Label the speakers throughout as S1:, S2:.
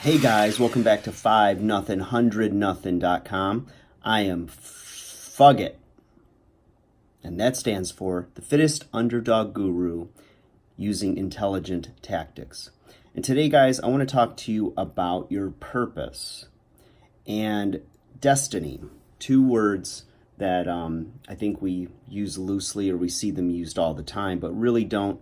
S1: Hey guys, welcome back to 5 nothing 100 nothing.com. I am Fugget, and that stands for the fittest underdog guru using intelligent tactics. And today, guys, I want to talk to you about your purpose and destiny. Two words that I think we use loosely, or we see them used all the time, but really don't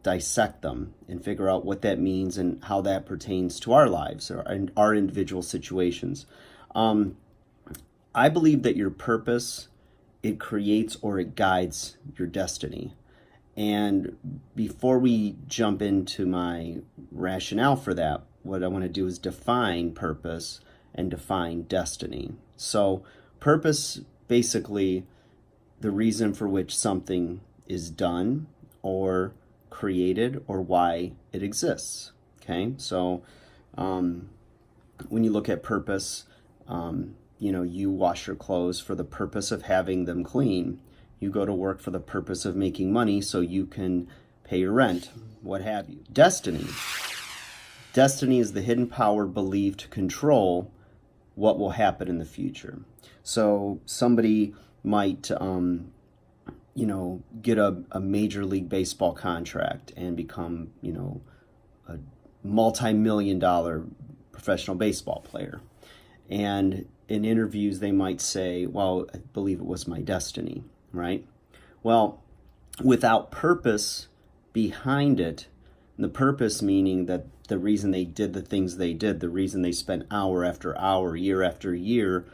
S1: dissect them and figure out what that means and how that pertains to our lives or our individual situations. I believe that your purpose, it creates or it guides your destiny. And before we jump into my rationale for that, what I want to do is define purpose and define destiny. So, purpose, basically, the reason for which something is done or created or why it exists. Okay, so when you look at purpose, you wash your clothes for the purpose of having them clean. You go to work for the purpose of making money so you can pay your rent, what have you. Destiny. Destiny is the hidden power believed to control what will happen in the future. So somebody might get a Major League Baseball contract and become, a multi-million-dollar professional baseball player. And in interviews, they might say, well, I believe it was my destiny, right? Well, without purpose behind it, and the purpose meaning that the reason they did the things they did, the reason they spent hour after hour, year after year,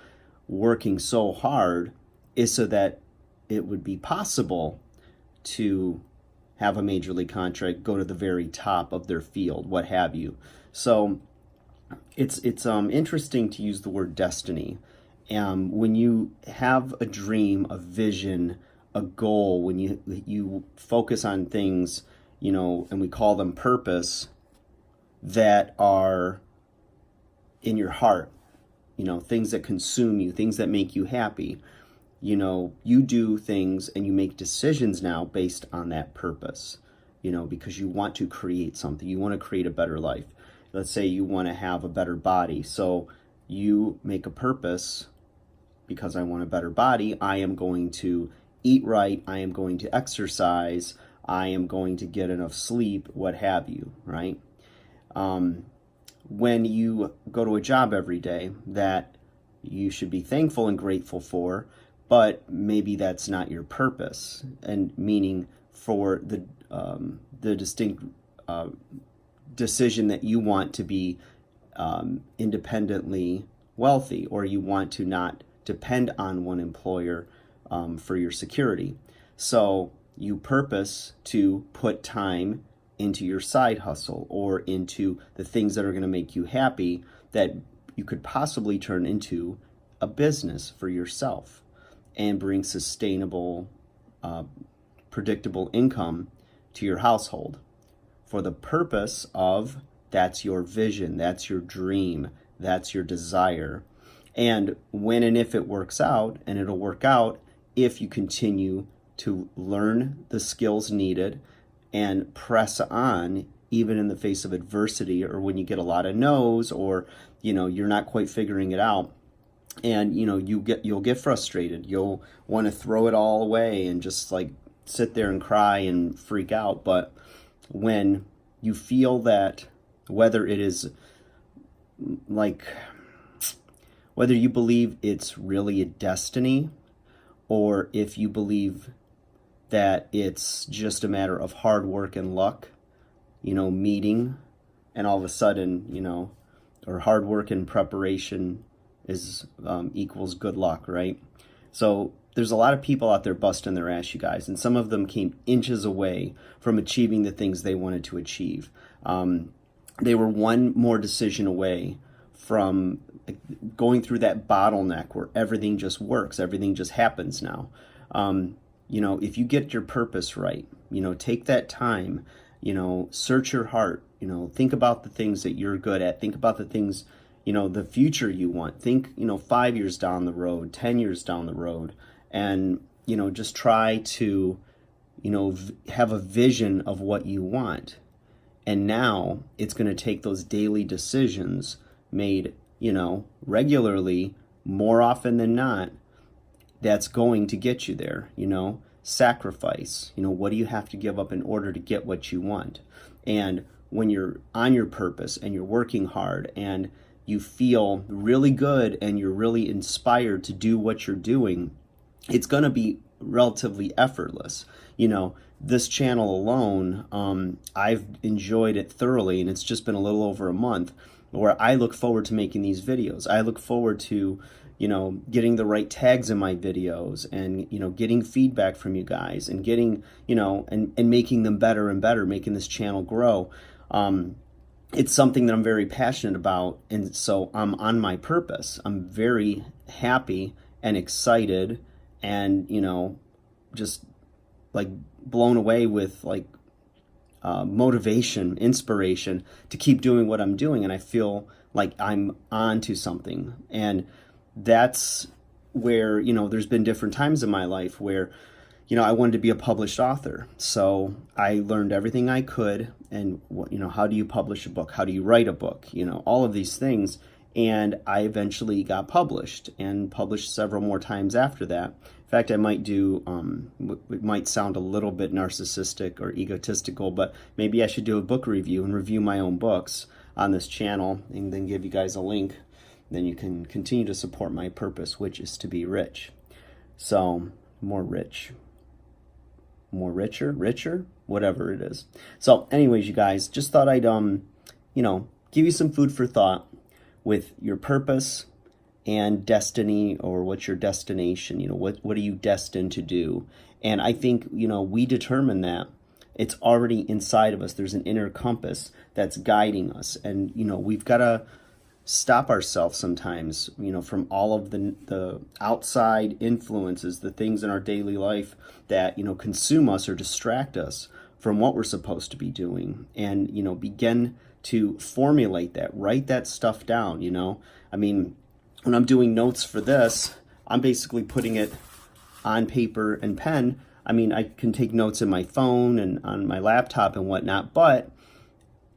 S1: working so hard, is so that it would be possible to have a major league contract, go to the very top of their field, what have you. So it's interesting to use the word destiny. When you have a dream, a vision, a goal, when you focus on things, and we call them purpose, that are in your heart, things that consume you, things that make you happy. You do things and you make decisions now based on that purpose, because you want to create something. You want to create a better life. Let's say you want to have a better body. So you make a purpose, because I want a better body, I am going to eat right, I am going to exercise, I am going to get enough sleep, what have you, right? When you go to a job every day that you should be thankful and grateful for, but maybe that's not your purpose, and meaning for the distinct decision that you want to be independently wealthy, or you want to not depend on one employer for your security. So you purpose to put time into your side hustle or into the things that are going to make you happy, that you could possibly turn into a business for yourself and bring sustainable, predictable income to your household, for the purpose of, that's your vision, that's your dream, that's your desire. And when and if it works out, and it'll work out if you continue to learn the skills needed and press on, even in the face of adversity, or when you get a lot of no's, or you're not quite figuring it out. And you'll get frustrated. You'll want to throw it all away and just like sit there and cry and freak out. But when you feel that, whether it is like, whether you believe it's really a destiny, or if you believe that it's just a matter of hard work and luck, meeting, and all of a sudden, or hard work and preparation is equals good luck, right? So there's a lot of people out there busting their ass, you guys, and some of them came inches away from achieving the things they wanted to achieve. They were one more decision away from going through that bottleneck where everything just works, everything just happens now. If you get your purpose right, take that time, search your heart, think about the things that you're good at, think about the things, the future you want. Think, 5 years down the road, 10 years down the road, and, just try to, have a vision of what you want. And now it's going to take those daily decisions made, regularly, more often than not, that's going to get you there, sacrifice, what do you have to give up in order to get what you want? And when you're on your purpose and you're working hard and you feel really good and you're really inspired to do what you're doing, it's going to be relatively effortless. This channel alone, I've enjoyed it thoroughly, and it's just been a little over a month where I look forward to making these videos. I look forward to, getting the right tags in my videos and, getting feedback from you guys and getting, and making them better and better, making this channel grow. It's something that I'm very passionate about, and so I'm on my purpose. I'm very happy and excited and, just like blown away with motivation, inspiration to keep doing what I'm doing. And I feel like I'm on to something. And that's where, there's been different times in my life where, I wanted to be a published author. So I learned everything I could. And, how do you publish a book? How do you write a book? All of these things. And I eventually got published and published several more times after that. In fact, I might do, it might sound a little bit narcissistic or egotistical, but maybe I should do a book review and review my own books on this channel and then give you guys a link. Then you can continue to support my purpose, which is to be rich. So, more richer, whatever it is. So anyways, you guys, just thought I'd, give you some food for thought with your purpose and destiny, or what's your destination, what are you destined to do? And I think, we determine that. It's already inside of us. There's an inner compass that's guiding us. And, we've got to stop ourselves sometimes, from all of the outside influences, the things in our daily life that, consume us or distract us from what we're supposed to be doing. And, begin to formulate that, write that stuff down, I mean, when I'm doing notes for this, I'm basically putting it on paper and pen. I mean, I can take notes in my phone and on my laptop and whatnot, but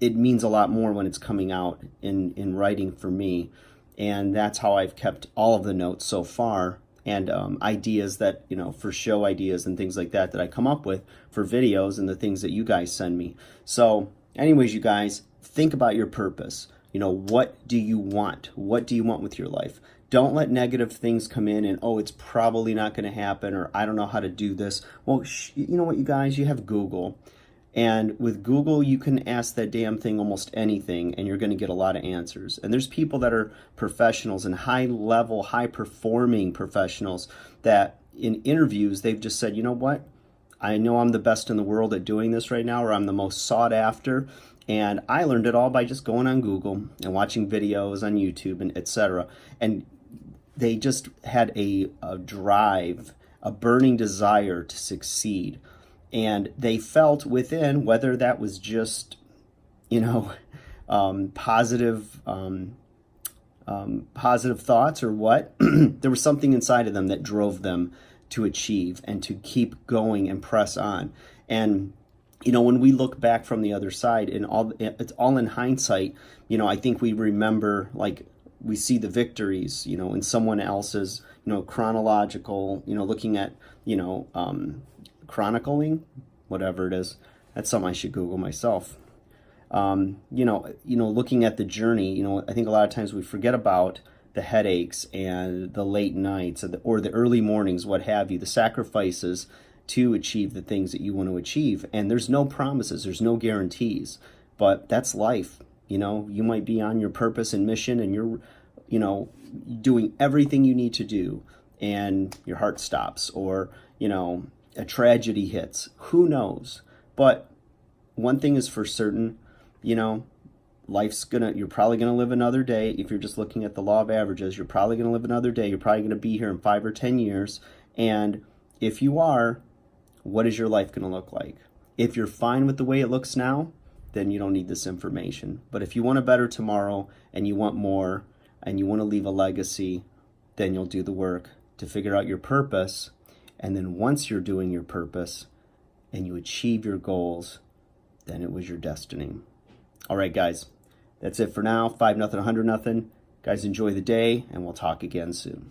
S1: it means a lot more when it's coming out in writing for me. And that's how I've kept all of the notes so far, and ideas that, for show ideas and things like that that I come up with for videos and the things that you guys send me. So anyways, you guys, think about your purpose. What do you want? What do you want with your life? Don't let negative things come in and, oh, it's probably not going to happen, or I don't know how to do this. Well, you know what, you guys, you have Google. And with Google, you can ask that damn thing almost anything, and you're going to get a lot of answers. And there's people that are professionals and high-level, high-performing professionals that in interviews, they've just said, you know what? I know I'm the best in the world at doing this right now, or I'm the most sought after. And I learned it all by just going on Google and watching videos on YouTube and etc. And they just had a drive, a burning desire to succeed. And they felt within, whether that was just, positive thoughts or what, there was something inside of them that drove them to achieve and to keep going and press on. And when we look back from the other side, and it's all in hindsight, I think we remember, we see the victories, in someone else's, chronological, looking at, chronicling, whatever it is. That's something I should Google myself. Looking at the journey, I think a lot of times we forget about the headaches and the late nights or the early mornings, what have you, the sacrifices to achieve the things that you want to achieve. And there's no promises, there's no guarantees, but that's life. You might be on your purpose and mission, and you're, doing everything you need to do, and your heart stops, or, a tragedy hits. Who knows? But one thing is for certain, you're probably gonna live another day. If you're just looking at the law of averages, you're probably gonna live another day. You're probably gonna be here in 5 or 10 years. And if you are, what is your life gonna look like? If you're fine with the way it looks now, then you don't need this information. But if you want a better tomorrow, and you want more, and you want to leave a legacy, then you'll do the work to figure out your purpose. And then once you're doing your purpose and you achieve your goals, then it was your destiny. All right, guys, that's it for now. 5-0, 100-0. Guys, enjoy the day, and we'll talk again soon.